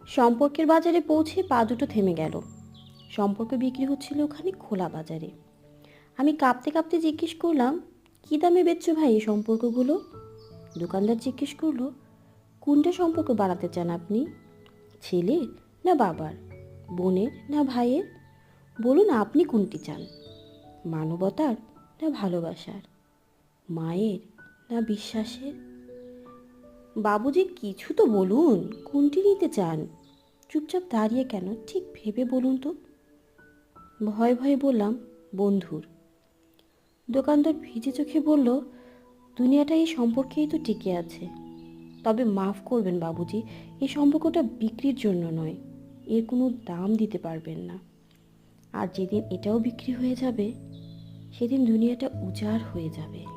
সম্পর্কের বাজারে পৌঁছে পা দুটো থেমে গেল। সম্পর্ক বিক্রি হচ্ছিল ওখানে খোলা বাজারে। আমি কাঁপতে কাঁপতে জিজ্ঞেস করলাম, কী দামে বেচছো ভাই এই সম্পর্কগুলো? দোকানদার জিজ্ঞেস করলো, কোনটা সম্পর্ক বাড়াতে চান আপনি? ছেলে না বাবার, বোনের না ভাইয়ের? বলুন আপনি কোনটি চান, মানবতার না ভালোবাসার, মায়ের না বিশ্বাসের? বাবুজি কিছু তো বলুন, কোনটি নিতে চান? চুপচাপ দাঁড়িয়ে কেন, ঠিক ভেবে বলুন তো। ভয়ে ভয়ে বললাম, বন্ধুর। দোকানদার ভিজে চোখে বলল, দুনিয়াটা এই সম্পর্কেই তো টিকে আছে। তবে মাফ করবেন বাবুজি, এই সম্পর্কটা বিক্রির জন্য নয়। এর কোনো দাম দিতে পারবেন না। আর যেদিন এটাও বিক্রি হয়ে যাবে, সেদিন দুনিয়াটা উজাড় হয়ে যাবে।